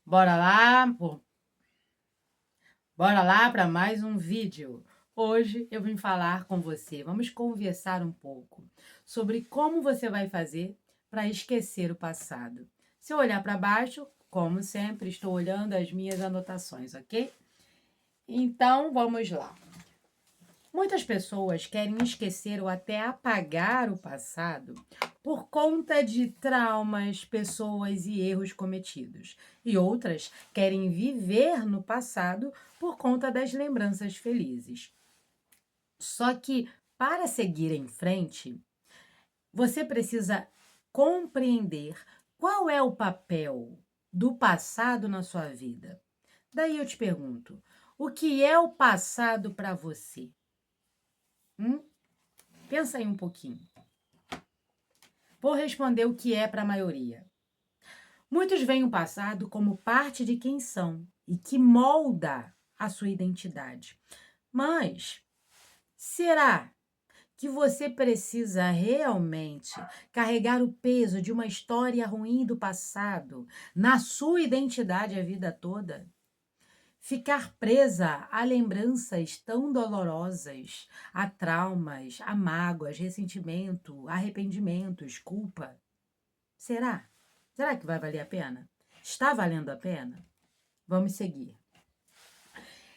Bora lá, bora lá para mais um vídeo. Hoje eu vim falar com você, vamos conversar um pouco sobre como você vai fazer para esquecer o passado. Se eu olhar para baixo, como sempre, estou olhando as minhas anotações, ok? Então, vamos lá. Muitas pessoas querem esquecer ou até apagar o passado por conta de traumas, pessoas e erros cometidos. E outras querem viver no passado por conta das lembranças felizes. Só que para seguir em frente, você precisa compreender qual é o papel do passado na sua vida. Daí eu te pergunto, o que é o passado para você? Hum? Pensa aí um pouquinho. Vou responder o que é para a maioria. Muitos veem o passado como parte de quem são e que molda a sua identidade. Mas será que você precisa realmente carregar o peso de uma história ruim do passado na sua identidade a vida toda? Ficar presa a lembranças tão dolorosas, a traumas, a mágoas, ressentimento, arrependimentos, culpa. Será? Será que vai valer a pena? Está valendo a pena? Vamos seguir.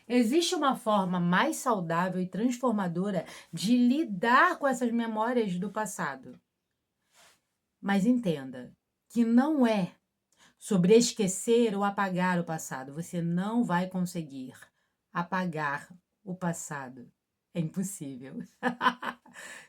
Existe uma forma mais saudável e transformadora de lidar com essas memórias do passado. Mas entenda que não é sobre esquecer ou apagar o passado. Você não vai conseguir apagar o passado. É impossível.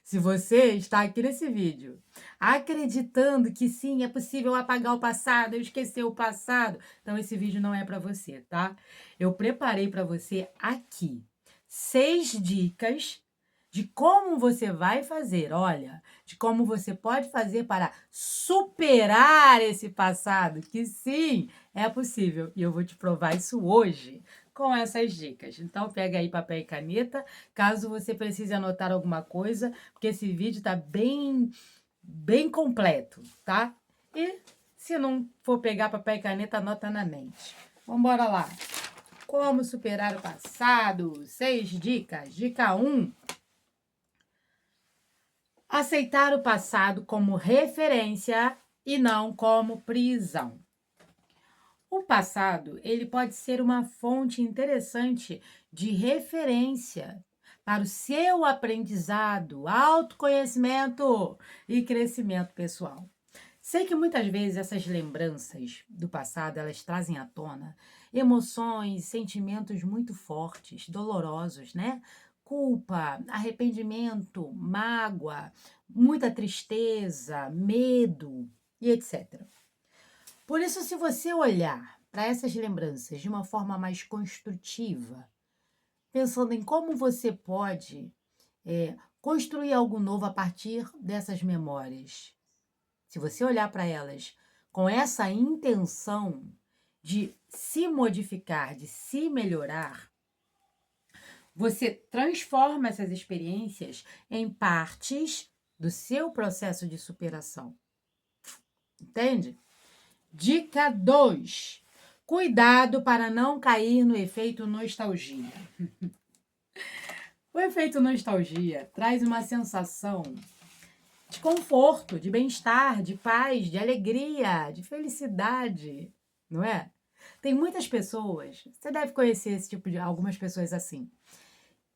Se você está aqui nesse vídeo acreditando que sim, é possível apagar o passado, eu esquecer o passado, então esse vídeo não é para você, tá? Eu preparei para você aqui 6 dicas de como você vai fazer, olha, de como você pode fazer para superar esse passado, que sim, é possível. E eu vou te provar isso hoje com essas dicas. Então, pega aí papel e caneta, caso você precise anotar alguma coisa, porque esse vídeo tá bem completo, tá? E se não for pegar papel e caneta, anota na mente. Vamos embora lá. Como superar o passado? 6 dicas. Dica 1. Aceitar o passado como referência e não como prisão. O passado, ele pode ser uma fonte interessante de referência para o seu aprendizado, autoconhecimento e crescimento pessoal. Sei que muitas vezes essas lembranças do passado, elas trazem à tona emoções, sentimentos muito fortes, dolorosos, né? Culpa, arrependimento, mágoa, muita tristeza, medo e etc. Por isso, se você olhar para essas lembranças de uma forma mais construtiva, pensando em como você pode construir algo novo a partir dessas memórias, se você olhar para elas com essa intenção de se modificar, de se melhorar, você transforma essas experiências em partes do seu processo de superação. Entende? Dica 2. Cuidado para não cair no efeito nostalgia. O efeito nostalgia traz uma sensação de conforto, de bem-estar, de paz, de alegria, de felicidade, não é? Tem muitas pessoas, você deve conhecer esse tipo de algumas pessoas assim,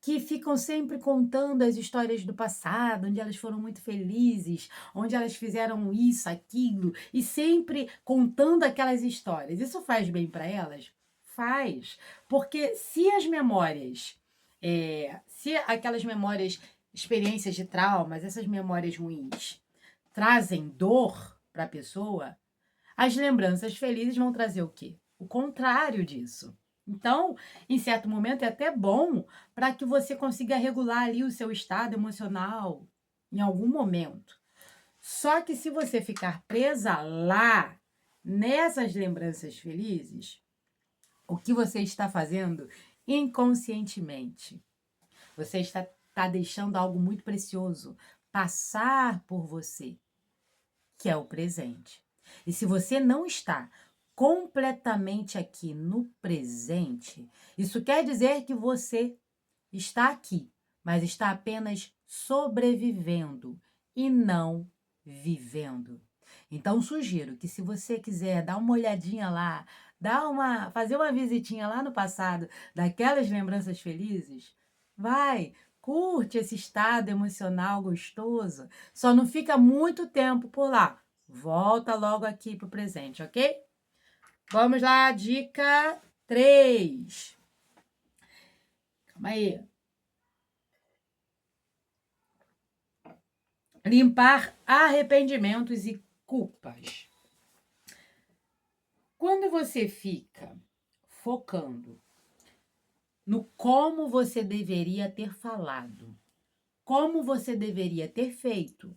que ficam sempre contando as histórias do passado, onde elas foram muito felizes, onde elas fizeram isso, aquilo, e sempre contando aquelas histórias. Isso faz bem para elas? Faz, porque se as memórias, se aquelas memórias, experiências de traumas, essas memórias ruins, trazem dor para a pessoa, as lembranças felizes vão trazer o quê? O contrário disso. Então, em certo momento, é até bom para que você consiga regular ali o seu estado emocional em algum momento. Só que se você ficar presa lá, nessas lembranças felizes, o que você está fazendo inconscientemente? Você está deixando algo muito precioso passar por você, que é o presente. E se você não está completamente aqui no presente, isso quer dizer que você está aqui, mas está apenas sobrevivendo e não vivendo. Então, sugiro que se você quiser dar uma olhadinha lá, fazer uma visitinha lá no passado, daquelas lembranças felizes, vai, curte esse estado emocional gostoso. Só não fica muito tempo por lá. Volta logo aqui para o presente, ok? Vamos lá, dica 3. Calma aí. Limpar arrependimentos e culpas. Quando você fica focando no como você deveria ter falado, como você deveria ter feito,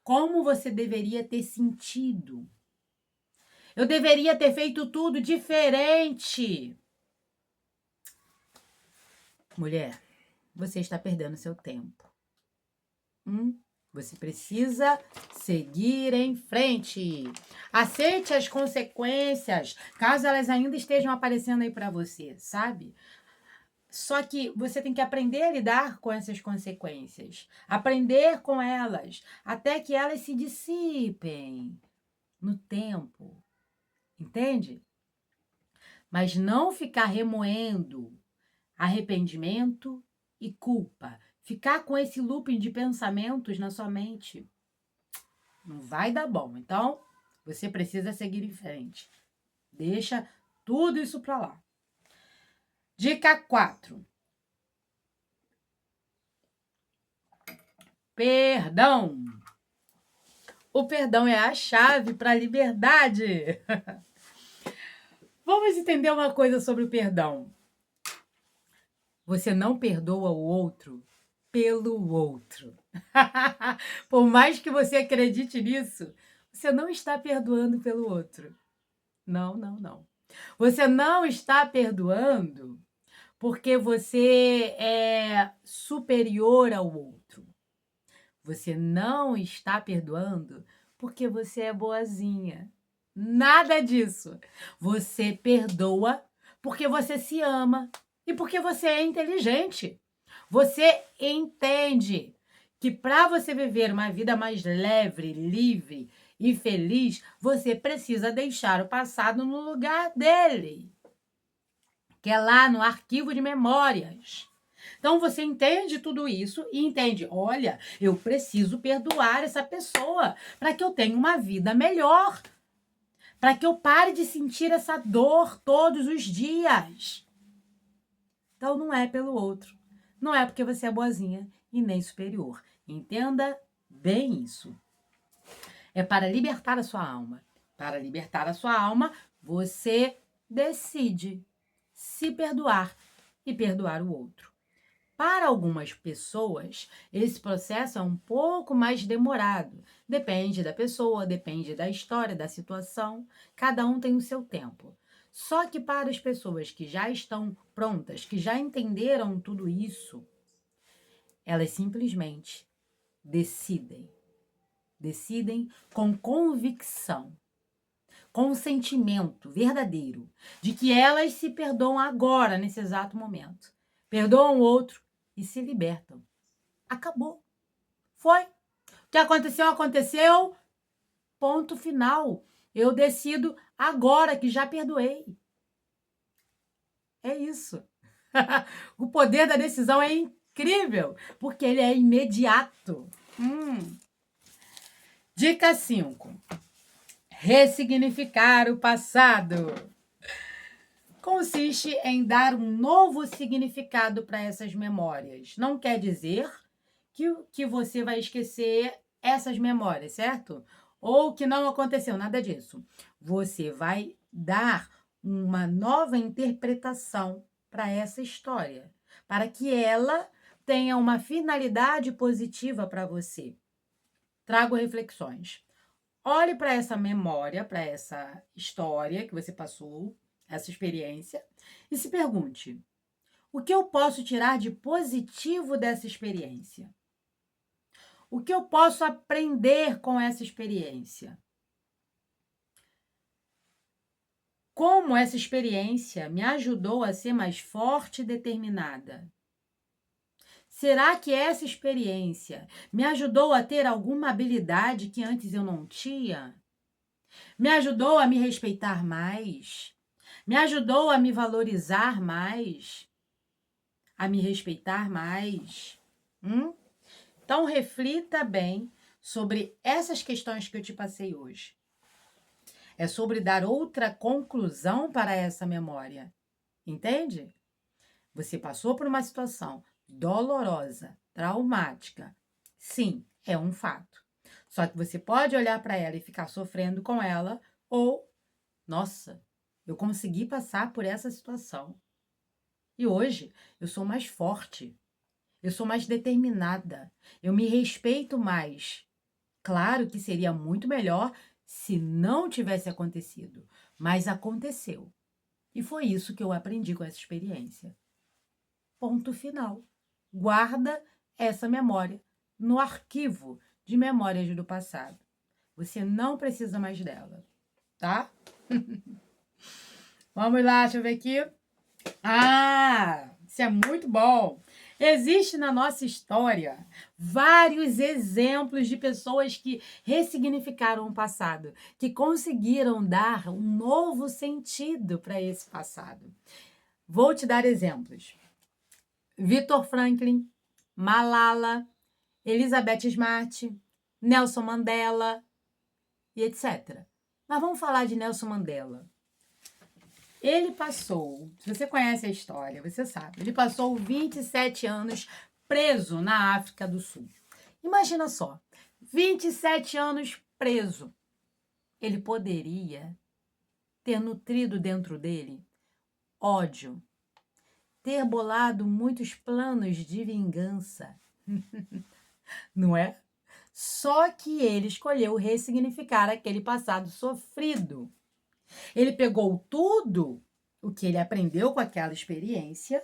como você deveria ter sentido, eu deveria ter feito tudo diferente. Mulher, você está perdendo seu tempo. Você precisa seguir em frente. Aceite as consequências, caso elas ainda estejam aparecendo aí para você, sabe? Só que você tem que aprender a lidar com essas consequências, aprender com elas, até que elas se dissipem no tempo, entende? Mas não ficar remoendo arrependimento e culpa, ficar com esse looping de pensamentos na sua mente. Não vai dar bom. Então, você precisa seguir em frente. Deixa tudo isso para lá. Dica 4. Perdão. O perdão é a chave para a liberdade. Vamos entender uma coisa sobre o perdão. Você não perdoa o outro pelo outro. Por mais que você acredite nisso, você não está perdoando pelo outro. Não, não, não. Você não está perdoando porque você é superior ao outro. Você não está perdoando porque você é boazinha. Nada disso. Você perdoa porque você se ama e porque você é inteligente. Você entende que para você viver uma vida mais leve, livre e feliz, você precisa deixar o passado no lugar dele, que é lá no arquivo de memórias. Então você entende tudo isso e entende, olha, eu preciso perdoar essa pessoa para que eu tenha uma vida melhor, para que eu pare de sentir essa dor todos os dias. Então não é pelo outro, não é porque você é boazinha e nem superior. Entenda bem isso. É para libertar a sua alma. Para libertar a sua alma, você decide se perdoar e perdoar o outro. Para algumas pessoas, esse processo é um pouco mais demorado. Depende da pessoa, depende da história, da situação. Cada um tem o seu tempo. Só que para as pessoas que já estão prontas, que já entenderam tudo isso, elas simplesmente decidem. Decidem com convicção, com um sentimento verdadeiro de que elas se perdoam agora, nesse exato momento. Perdoam o outro e se libertam. Acabou. Foi. O que aconteceu, aconteceu. Ponto final. Eu decido agora que já perdoei. É isso. O poder da decisão é incrível, porque ele é imediato. Dica 5. Ressignificar o passado. Consiste em dar um novo significado para essas memórias. Não quer dizer que você vai esquecer essas memórias, certo? Ou que não aconteceu, nada disso. Você vai dar uma nova interpretação para essa história, para que ela tenha uma finalidade positiva para você. Trago reflexões. Olhe para essa memória, para essa história que você passou, essa experiência, e se pergunte: o que eu posso tirar de positivo dessa experiência? O que eu posso aprender com essa experiência? Como essa experiência me ajudou a ser mais forte e determinada? Será que essa experiência me ajudou a ter alguma habilidade que antes eu não tinha? Me ajudou a me respeitar mais? Me ajudou a me valorizar mais? A me respeitar mais? Hum? Então, reflita bem sobre essas questões que eu te passei hoje. É sobre dar outra conclusão para essa memória. Entende? Você passou por uma situação dolorosa, traumática. Sim, é um fato. Só que você pode olhar para ela e ficar sofrendo com ela, ou, nossa, eu consegui passar por essa situação. E hoje eu sou mais forte, eu sou mais determinada, eu me respeito mais. Claro que seria muito melhor se não tivesse acontecido, mas aconteceu. E foi isso que eu aprendi com essa experiência. Ponto final. Guarda essa memória no arquivo de memórias do passado. Você não precisa mais dela, tá? Vamos lá, deixa eu ver aqui. Ah, isso é muito bom. Existe na nossa história vários exemplos de pessoas que ressignificaram o passado, que conseguiram dar um novo sentido para esse passado. Vou te dar exemplos. Viktor Franklin, Malala, Elizabeth Smart, Nelson Mandela e etc. Mas vamos falar de Nelson Mandela. Ele passou, se você conhece a história, você sabe, ele passou 27 anos preso na África do Sul. Imagina só, 27 anos preso. Ele poderia ter nutrido dentro dele ódio, ter bolado muitos planos de vingança, não é? Só que ele escolheu ressignificar aquele passado sofrido. Ele pegou tudo o que ele aprendeu com aquela experiência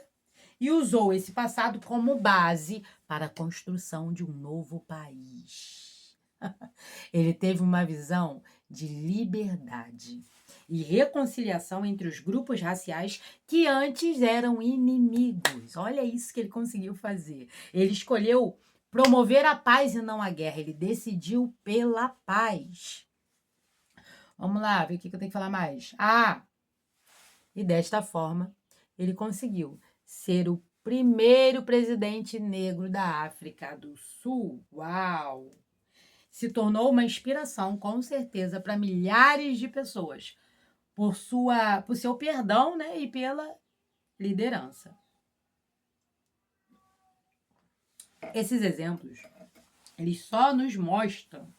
e usou esse passado como base para a construção de um novo país. Ele teve uma visão de liberdade e reconciliação entre os grupos raciais que antes eram inimigos. Olha isso que ele conseguiu fazer. Ele escolheu promover a paz e não a guerra. Ele decidiu pela paz. Vamos lá, ver o que eu tenho que falar mais. E desta forma, ele conseguiu ser o primeiro presidente negro da África do Sul. Uau! Se tornou uma inspiração, com certeza, para milhares de pessoas, por seu perdão, né, e pela liderança. Esses exemplos, eles só nos mostram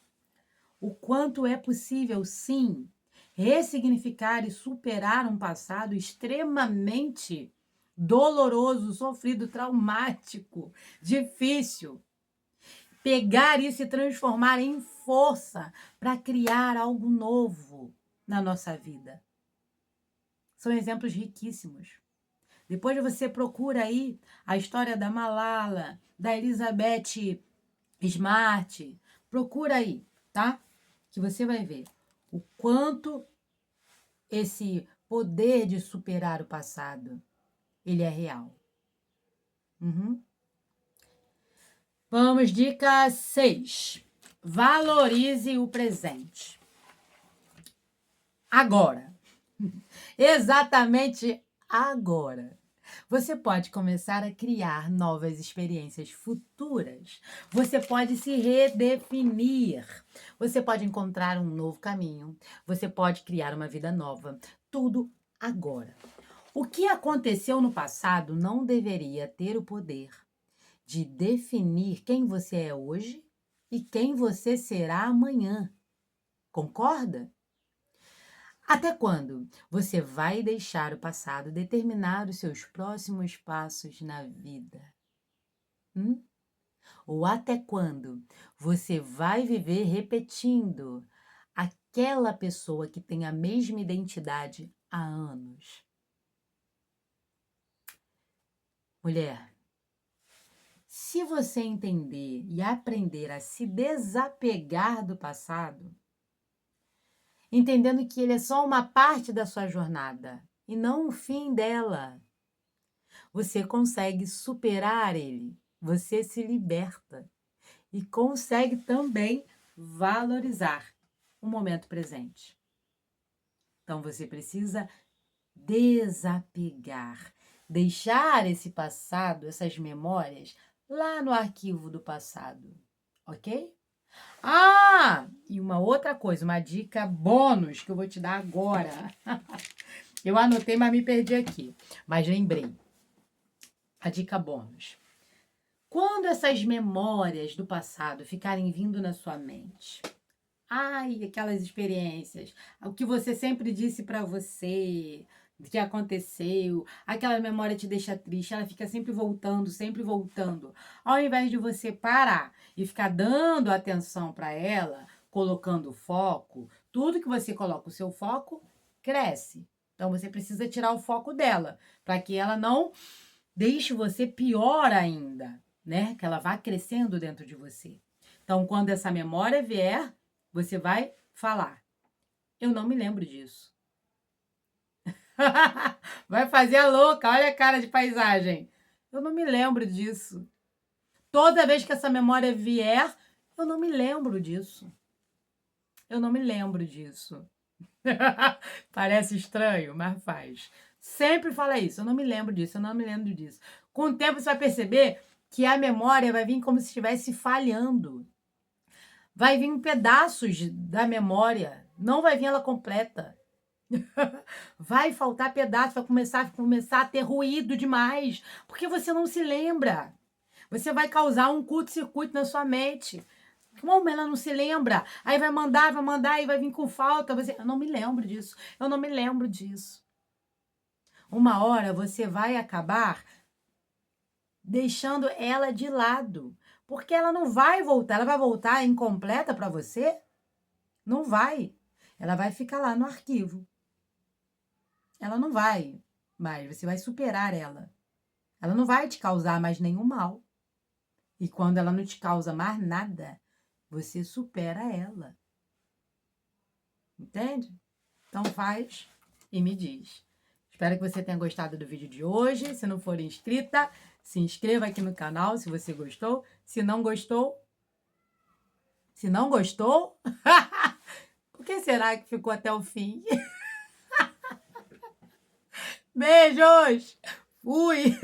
o quanto é possível, sim, ressignificar e superar um passado extremamente doloroso, sofrido, traumático, difícil. Pegar isso e transformar em força para criar algo novo na nossa vida. São exemplos riquíssimos. Depois você procura aí a história da Malala, da Elizabeth Smart. Procura aí, tá? Que você vai ver o quanto esse poder de superar o passado, ele é real. Vamos, dica 6. Valorize o presente. Agora. Exatamente agora. Você pode começar a criar novas experiências futuras. Você pode se redefinir. Você pode encontrar um novo caminho. Você pode criar uma vida nova. Tudo agora. O que aconteceu no passado não deveria ter o poder de definir quem você é hoje e quem você será amanhã. Concorda? Até quando você vai deixar o passado determinar os seus próximos passos na vida? Ou até quando você vai viver repetindo aquela pessoa que tem a mesma identidade há anos? Mulher, se você entender e aprender a se desapegar do passado, entendendo que ele é só uma parte da sua jornada e não o fim dela. Você consegue superar ele, você se liberta e consegue também valorizar o momento presente. Então você precisa desapegar, deixar esse passado, essas memórias lá no arquivo do passado, ok? Ah, e uma outra coisa, uma dica bônus que eu vou te dar agora. Eu anotei, mas me perdi aqui, mas lembrei. A dica bônus. Quando essas memórias do passado ficarem vindo na sua mente, ai, aquelas experiências, o que você sempre disse para você, o que aconteceu, aquela memória te deixa triste, ela fica sempre voltando, sempre voltando. Ao invés de você parar e ficar dando atenção para ela, colocando foco, tudo que você coloca o seu foco cresce. Então você precisa tirar o foco dela, para que ela não deixe você pior ainda, né? Que ela vá crescendo dentro de você. Então, quando essa memória vier, você vai falar: eu não me lembro disso. Vai fazer a louca, olha a cara de paisagem. Eu não me lembro disso. Toda vez que essa memória vier, eu não me lembro disso. Eu não me lembro disso. Parece estranho, mas faz. Sempre fala isso, eu não me lembro disso, eu não me lembro disso. Com o tempo você vai perceber que a memória vai vir como se estivesse falhando. Vai vir pedaços da memória, não vai vir ela completa. Vai faltar pedaço, vai começar a ter ruído demais, porque você não se lembra. Você vai causar um curto-circuito na sua mente. Como ela não se lembra? Aí vai mandar, e vai vir com falta. Eu não me lembro disso, eu não me lembro disso. Uma hora você vai acabar deixando ela de lado, porque ela não vai voltar. Ela vai voltar incompleta para você? Não vai. Ela vai ficar lá no arquivo. Ela não vai mais, você vai superar ela. Ela não vai te causar mais nenhum mal. E quando ela não te causa mais nada, você supera ela. Entende? Então faz e me diz. Espero que você tenha gostado do vídeo de hoje. Se não for inscrita, se inscreva aqui no canal se você gostou. Se não gostou, por que será que ficou até o fim? Beijos! Fui!